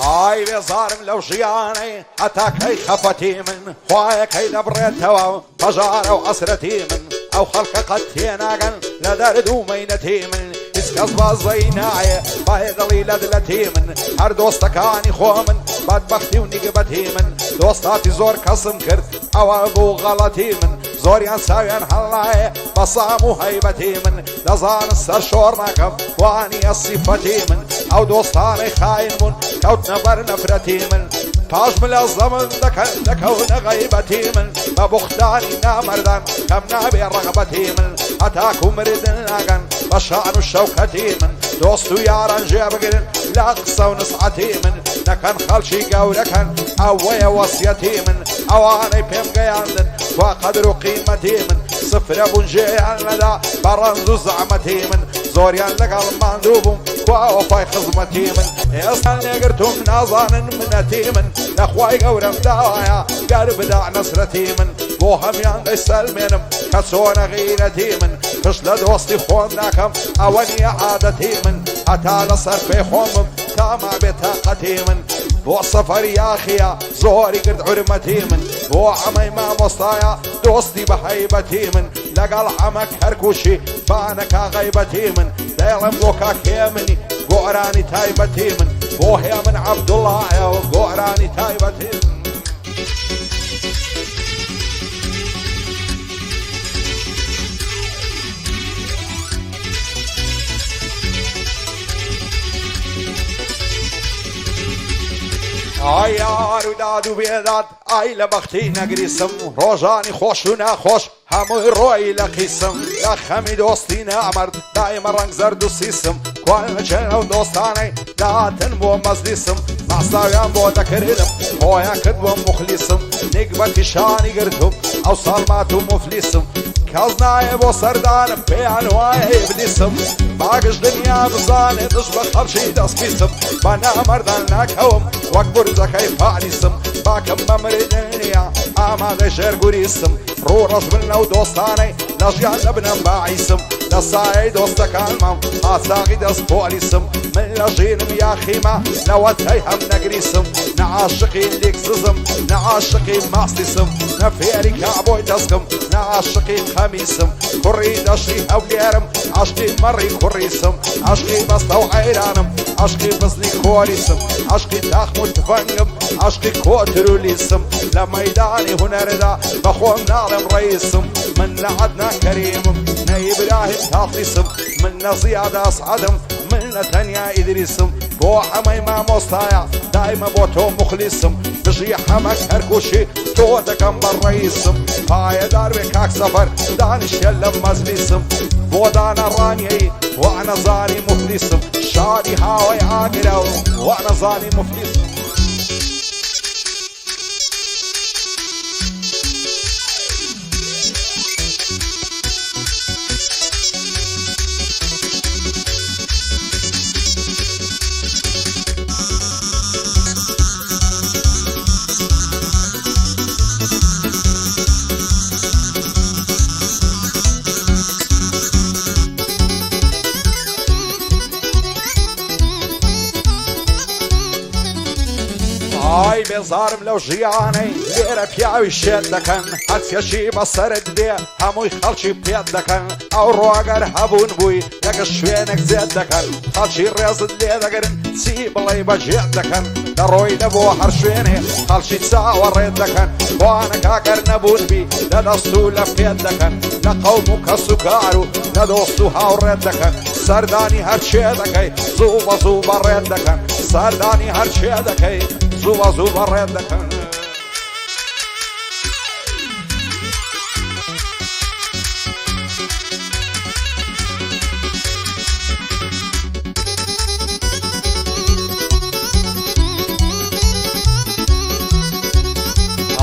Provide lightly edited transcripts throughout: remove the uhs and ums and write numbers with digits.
ئای بێزارم لەو ژیانەی هەتا کەی خەفەتی من خوایەکەی دەبڕێتەوە پەژارە و ئەسرەتی من ئەو خەڵکە قەت تێناگەن لە دەرد و مەینەتی من هیچ کەس بازەی نایە باێ دڵی لە دلەتی من هەر دۆستەکانی خۆ من بەدبەختی و نیگبەتی من دۆستاتی زۆر کەسم کرد ئەوە بوو غەڵەتی من زۆریان چاویان هەڵایە بە سام و هەیبەتی من دەزانن سەر شۆڕ ناکەم وانیە سیفەتی من ئەو دۆستانەی خاین بوون کەوتنە بەر نەفرەتی من پاش ملەزە من دەکەن دەکەونە غەیبەتی من بە بوختانی نامەردان کەم نابێ ڕەغبەتی من هەتاکو مردن ناگەن بە شان و شەوکەتی من دۆست و یاران جێبگرن لە قسە و نسعەتی من نەکەن خەڵکی گەورەکەن ئەوەیە وەسیەتی من ئەوانەی پێم گەیاندن وا قەدر و قیمەتی من سفرە بوون ژێیان لەدا بە ڕەنج و زەحمەتی من زۆریان لەگەڵ ماندوو بووم وا وەفای خزمەتی من ئێستا لێگرتوم نازانن منەتی من نەخوای گەورەم داوایە گەر بدا نەسرەتی من بۆ هەمیان دەیسەلمێنم کە چۆنە غیرەتی من پشت لە دۆستی خۆم ناکەم ئەوە نییە عادەتی من هەتا لەسەر پێی خۆمم تاما بێت تاقەتی من بۆ سەفەر یاخیە زۆری کرد حرمەتی من بۆ ئەمەی مامۆستایە دۆستی بە هەیبەتی من لەگەڵ ئەمە هەرکوشی بانەکە غەیبەتی من دەیڵم بۆ کاکێ منی گۆرانی تایبەتی من بۆ هێ من عەبدوڵایە و گۆرانی تایبەتی من ئای یار و داد و بێداد ئای لە بەختی نەگریسم ڕۆژانی خۆش و ناخۆش هەمووی ڕۆی لە قیسم لە خەمی دۆستی نامەرد دایمە ڕەنگ زەرد و سیسم کوانەچێن ئەو دۆستانەی داهاتن بۆ مەزلیسم ماساویان بۆ دەکردم خۆیان کرد بۆ مخلیسم نیگبەتی شانی گرتوم ئەو ساڵمات و مفلیسم کەس نایە بۆ سەردانم پێیان وایە ئیبلیسم باگش دنیا بزانێ دش بە خەڵکی دەستپیسم بە نامەردان ناکەوم وەک بورجەکەی پالیسم باکەم بە مردنیا ئامادەی ژێرگوریسم ڕوو ڕەش بن لەو دۆستانەی لە ژیان نەبنم باعیسم لە سایەی دۆستەکانمەم ئاساغی دەست پۆلیسم من لە ژینم یاخیمە لەوەتەی هەم نەگریسم نە عاشقی لیکسزم نە عاشقی ماستیسم نە فێری کابۆی دەستکم نە عاشقی خەمیسم کوڕی دەشتی هەولێرم عاشقی مەڕی کوڕیسم عاشقی بەستە و عەیرانم عاشقی بزنی کۆلیسم عاشقی تاخم و تفەنگم عاشقی کۆتر و لیسم لە مەیدانی هونەردا بەخۆم ناڵێم ڕەیسم من لە عەدنان کەریمم نە ئیبراهیم تاقلیسم من لە زیاد ئەسعەدم من لە تەنیا ئیدریسم بۆ ئەمەی مامۆستایە دایمە بۆ تۆ مخلیسم بژی حەمەک هەرکوشی تۆ دەکەم بە ڕەیسم پایەدار بێ کاک سەفەر دانیشتە لە مەزلیسم بۆ دانەڕانیەی وا نەزانی مفلیسم شادی هاوای ئاگرە و وا نەزانی مفلیسم ئای بێزارم لەو ژیانەی لێرە پیاوی شێت دەکەن هەچکەشی بەسەرت دێ هەمووی خەڵکی پێت دەکەن ئەو ڕواگەر هەبوون بووی لەگە شوێنێک زێت دەکەن خەڵکی ڕێزت لێ دەگرن چی بڵێ بەجێت دەکەن دەڕۆی دەبۆ هەر شوێنێ خەڵکی چاوەڕێت دەکەن وانە کاگەر نەبوونبی لە دەست و لە پێت دەکەن لە قەوم و کەس و کار و لە دۆست و هاوڕێت دەکەن سەردانی هەرچێ دەکەی زوو بە زوو بەڕێت دەکەن سەردانی هەرچێ دەکەی زوو بە زوو بەڕێت دەکەن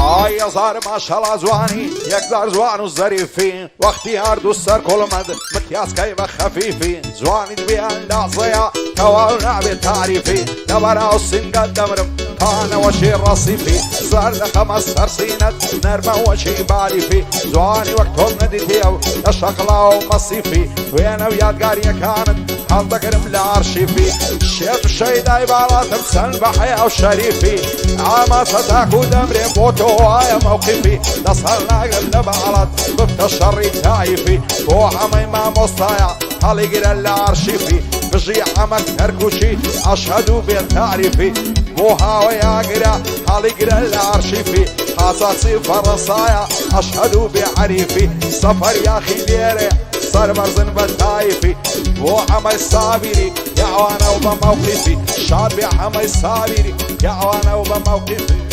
ئای هەزار ماشەڵا جوانی یەکدار جوان و زەریفی وەختی هەردوو سەر کۆڵمەد متیاسکەی بە خەفیفی جوانی دوێیان لازەیە تەواو نابێت تاریفی لەبەراو سینگە دەمرم فانا وشي الرصيفي صار له 5 سنين نرمى وشي بالي في زواني وقتهم نديتي او الشقلة ومصيفي وين وياد قارية كانت هل ذكرم لارشيفي الشيط الشيد عبارات بسن بحياة وشريفي عاما ستاكو دمري بوتو هاي موقفي دصلنا قبل بعرض ضفت الشر تايفي بوحا ميما مصايا هل يقرا لارشيفي بجي عمك تركوشي أشهدوا بالتعريفي بوها وياقرا هل يقرا الارشيفي خاصاصي فرنسايا أشهدوا بعريفي سفر يا أخي ديري صار مرزن بالتايفي وعمي صابري يا وانا وبموقفي شاد بعمي صابري يا وانا وبموقفي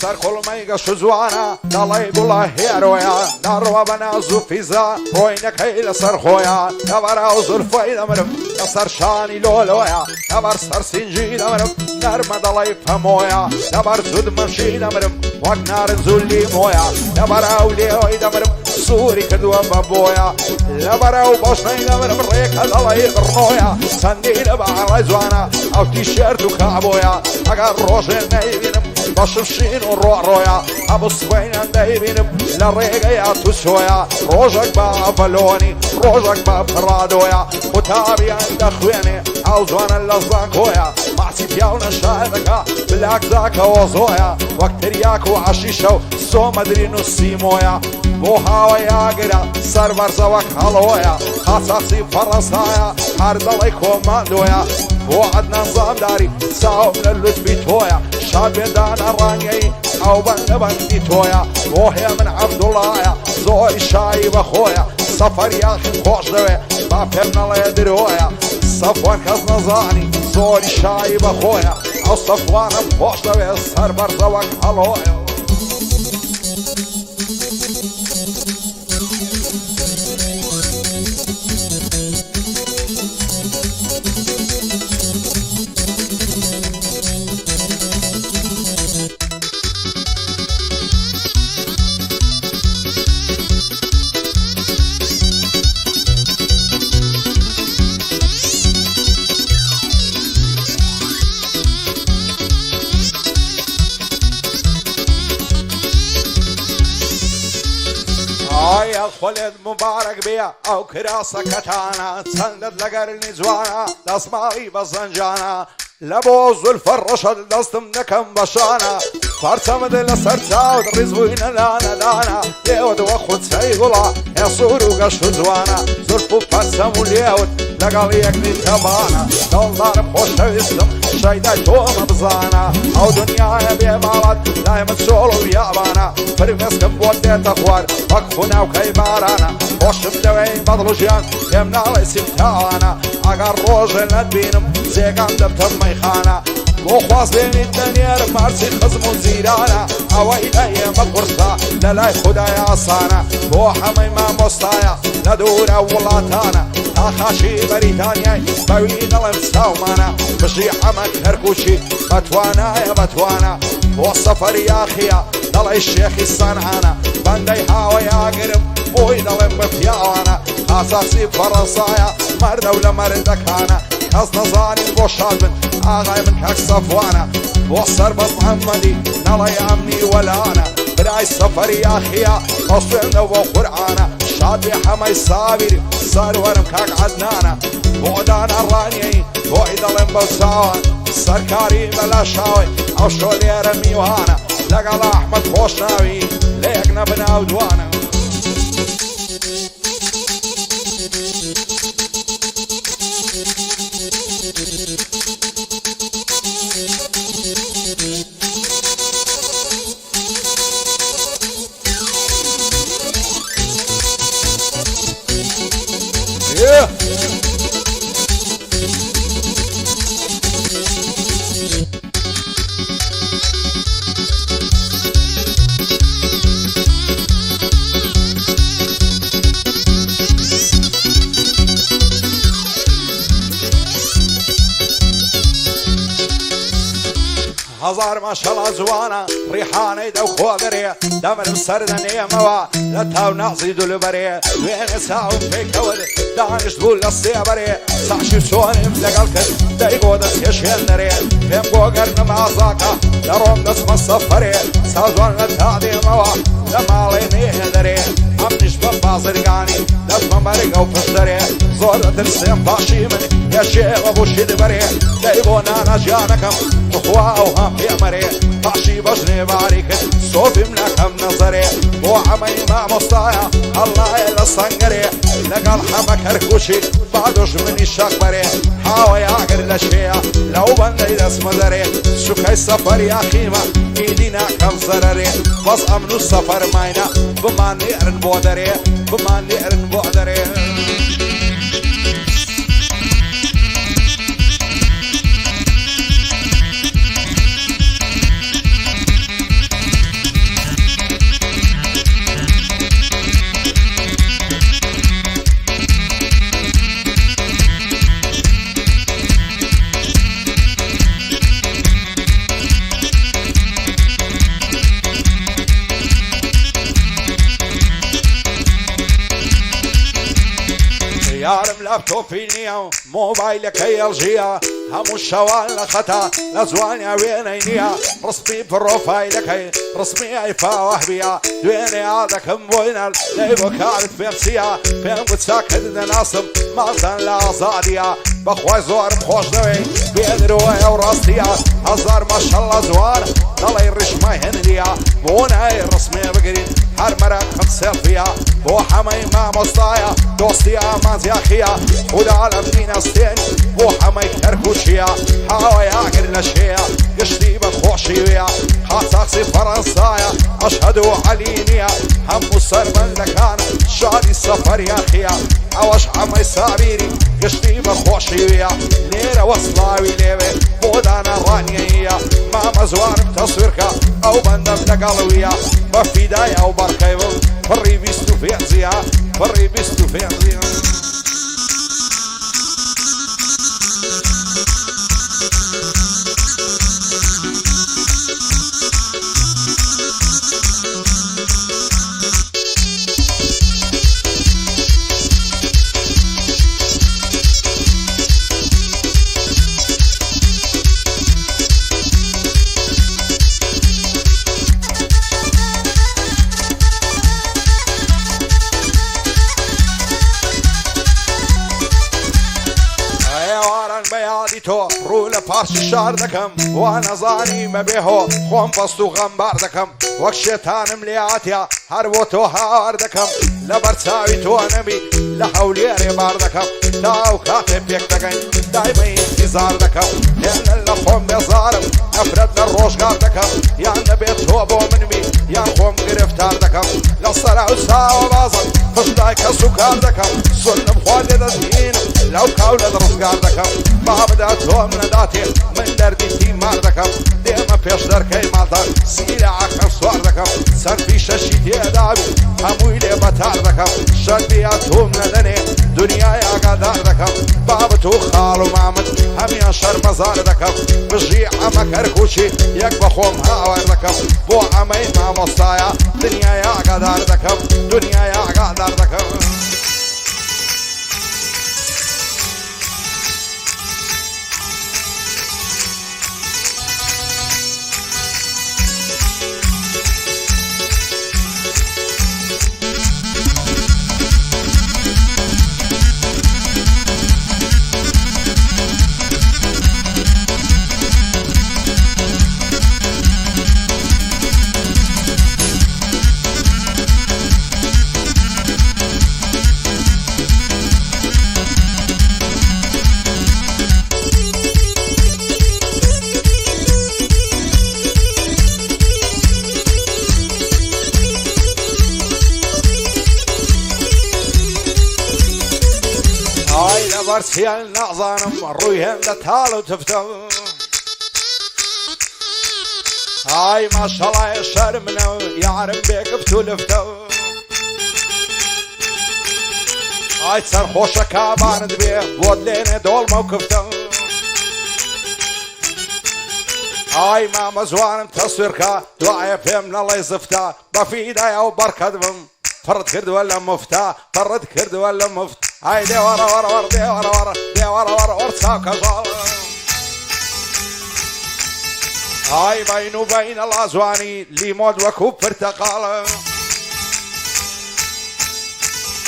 سر كل ما يقش زوانا الله يقول له يا رويا نروى بنازو فيزا روينك هيل سر خويا نبر أوزر فايدة مرم نصر شاني لولويا نبر سر سنجيد مرم نرمد الله يفهمويا نبر زود ممشيد مرم وقنار نزولي مويا نبر أولي ويد مرم سوري كدوا بابويا نبر أو باشني مرم ريك الله يبرنويا سنديل بعرض زوانا أو تيشيرت وكعبويا أقر روشن نيبينم باشمشين ونروح ابو صبين دايبين للريقيا تسويا روجك بافلوني روجك بافرادويا وتابي عند اخويني عاوزوانا اللزاكويا معسيت ياونا شاهدك بلاك ذاك وزويا وقت رياك وعشيشة سو مدري نصي مويا بوها وياقرا سربر زواك هلويا خاصاصي فرنسايا هارد الله كوماندويا وعدنا نظام داري ساوم للوتبي تويا شاب دانا رانيي او بندي تويا وهي من عبد الله يا زوي شايب اخويا سفر يا اخي خوش دوي بافرنا لا يدرويا صفوان كاز نظاني زوي شايب اخويا او صفوان خوش دوي سربر زواك هلويا يا خالد مبارك بيا او كراسة كتانا تسندت لقرني زوانا لاسماوي بزنجانا لبوز الفرشة دستم نكم بشانا فرتمد لسرتا ودرزوين لانا لانا ليود وخد سيقولا يا صورو قشو زوانا زرفو فرسمو ليود لقال يكني تبانا دولار بخوشة اسلم شايدا توم بزانا او دنيا بيمالات دايما شولو يابانا فرمسكم بودي تخوار وقفونا وكيبارانا خوشم دوين بدلو جيان يمنا ليسيم تاوانا اقر روجن ندبينم زيقان دبتم ميخانا وخواص بين الدنيا مارسي خزمو زيرانا اوائل ايام القرصة للاي خدايا عصانا بوحا ميما مصايا لدورا ولاتانا تاخاشي بريتانيا بوين الامساومانا بشي حمك هركوشي بتوانا يا بتوانا والسفر يا خيا دلعي الشيخ الصنعانا بندي هاوي يا قرب بوي دلم بفياوانا اساسي فرنسايا مرد ولا مردكانا كاس نظاني بوشادن آغاي من كاك صفوانا وصر بس محمدي نلا يا عمي ولا انا براي السفر يا خيا اصلنا وقرعانا شاد يا حماي صابري صار ورم كاك عدنانا بودان الرانيي بوي دلم بوساوان سركاري بلا شاوي او شولي رمي وهانا لقال احمد خوشناوي ليقنا بنا ودوانا هزار ما شاء الله زوانا ريحاني دو خودري دمر مسرد نيموا لتاو نعزي دول بري وين ساو في كول دانش دول السيبري ساشي سوني ملقالك دايقو دس يشيندري فيم بوغر نمازاكا دروم دس مصفري سازوان لتادي موا لمالي ميهدري عمنش ببازرقاني دس ممرقو فشدري زور درسيم باشي من يا شيخ ابو شدبري دايقو نانا جانكم تخوا وهم بيمري باشي بجني باريك صوفي منكم نظري وعمي ما مصايا الله يلا صنقري لقال حمك هركوشي بعدوش مني شاكبري حاوي عقر لشيا لو بندي دس مدري شكاي سفر يا خيمة ايدينا كم زرري بس امنو السفر ماينا بمان نقرن بودري بمان نقرن بودري يارم لابتوب فينيا موبايلك يلجيا هم الشوال لخطا لزوانيا وينينيا رسمي بروفايلك رسمي ايفا وهبيا دويني عادك مبوينال ليبو كارت فيمسيا فيم قد ساكد ناصم مالتان لازاديا بخواي زور بخوش دوي بين رواية وراستيا هزار ما شاء الله زوان ضلي الرش ما يهنديا بوناي رسمي بقرين هر مرق خمسة فيها بو حمي ما مصايا دوستي امانز يا خيا والعالم دينا ستين بو حمي كركوشيا حاوي عقر لشيا قشتي بخوشي ويا خاصاقسي فرنسايا اشهدوا علينيا هم السربن لكان شادي السفر يا خيا عوش حمي سابيري قشتي بخوشي ويا ليرة وصلاوي ليبي بودانا رانيا ما مزوار بتصويركا او بندم لقلويا بفيدايا او بركيبو فري بيستو في عزيها فري بيستو في عزيها تو رول پارچ شار دکم وانا زانی مبیهو خوم فستو غمبار دکم وقت شیطانم لیاتیا هر و تو هار دکم لبرتاوی تو نمی لحولیری بار دکم داو کاتی پیک دکن دایما انتظار دکم یان لخوم بزارم نفرد لروشگار دکم یان نبیت تو بو منوی یان خوم گرفتار دکم لصرع ساو بازم فشدای کسوکار دکم سنم خوالی دزین لو کاول درزگار دکم باب داتو من داتي من دردي تي ماردكم ديما فيش دركي مالتا سيلة عكر سوار دكم سر في شاشيتي دابي همويلي بتاردكم شدياتو من دني دنيا يا قدار دكم باب تو خالو مامد هم ينشر مزار دكم بجي عمك هركوشي يك بخوم هاور دكم بو عمي ما مصايا دنيا يا قدار دكم دنيا يا قدار دكم برسي النعظانم رويهم لتالو تفتو هاي ما شاء الله يا شرمنا يعرم بيك بتولفتو هاي سرخوشة كابان دبيه بود لين دول موقفتو ئای مامە جوانم تەسویرکە دوایە پێم نەڵێ زفتە بەفیدایە و بەرکەت بم فرد کردووە لە مفتە فرد کردووە لە مفت ئای دێوەرەوەرەوەر دێوەرەوەرە دێوەرەوەرەوەر چاکەژاڵ ئای بین و بینە لازوانی لیمۆد وەکو پرتەقاڵە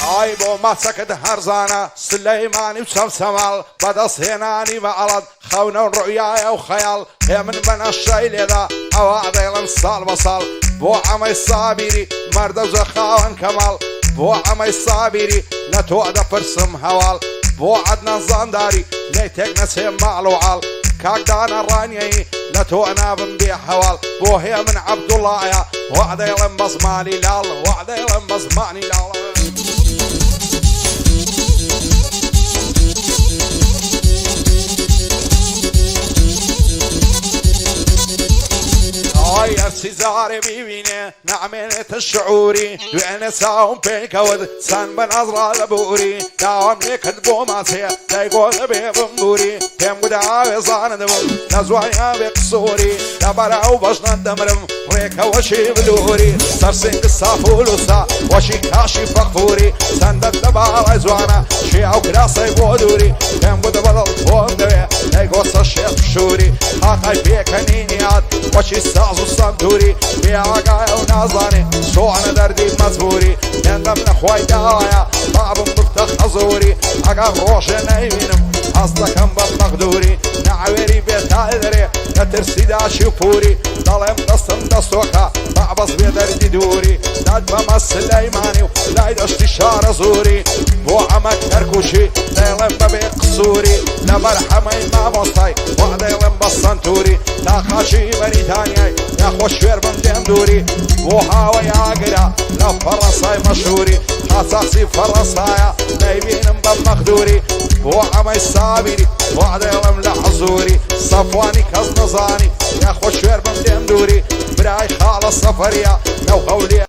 ئای بۆ ماچەکەت هەرزانە سلەیمانی و چەمچەماڵ بەدەستهێنانی بەعەڵەت خەونە و ڕوئیایە و خەیاڵ هێ من بەنەشای لێدا ئەوە دەیڵم ساڵ بە ساڵ بۆ ئەمەی سابیری مەردەوزە خاوەن کەماڵ بۆ ئەمەی سابیری لە تۆ دەپرسم هەواڵ بۆ عەدنان زانداری لێ تێک نەچێ ماڵ و عاڵ کاکدانە ڕانیایی لە تۆ نابم بێ هەواڵ بۆ هێ من عەبدوڵایە وا دەیڵم بە زمانی لاڵ وا دەیڵم بە زمانی لاڵ ئای هەرچی جارێ بیبینێ نامێنێتە شعوری دوێنێ چاوم پێیکەوت چەند بە نەزڕا لە بووری داوام لێکرد بۆ ماچێ دەیگۆ دەبێ بمبوری پێم گودا ئاوێزانە دەبم نەزوانیا بێ قسووری لەبەرە ئەو بەشنە دەمرم ڕێکەوەشی بلووری سەرسنگ سافولوسا وەشی کاشی فەقفوری چەندەت لە باڵای جوانە شێ ئەو کراسەی بۆ دووری پێم گودا بەدڵ تۆم دەوێ دەیگۆ سەر شێت شووری قاقای پێکەنینیات وەشی ساز و سەندوری بێئاگایە و نازانێ سۆنە دەردی مەجبوری هێندەم لەخوای داوایە بابم بفتە خەزوری ئەگەر ڕۆژێ نەیبینم ئەس دەکەم بە مەغدوری نەعوێری بێتای دەرێ لە ترسی داشی و پوری دەڵێم دەستم دەستۆکە بەعبەس بێ دەردی دووری داد بەمە سلەیمانی و لای دەشتی شارە زوری بۆ ئەمە کەرکوشی دەیڵێم بەبێ قسووری لەبەر هەمەی مامۆستای وا دەیڵێم بە سەنتوری تا خاچی بەریتانیای یاخۆ شوێر بم دێم دووری بۆ هاوەی ئاگرا لە فەڕەنسای مەشهوری قاچاقچی فەڕەنسایە نەیبینم بە مەغدوری بۆ ئەمەی سابیری وا دەیڵێم لە حەزوری سەفوانی کەس نەزانی یاخۆ شوێر بم دێم دووری برای خاڵە سەفەریە لەو هەولێ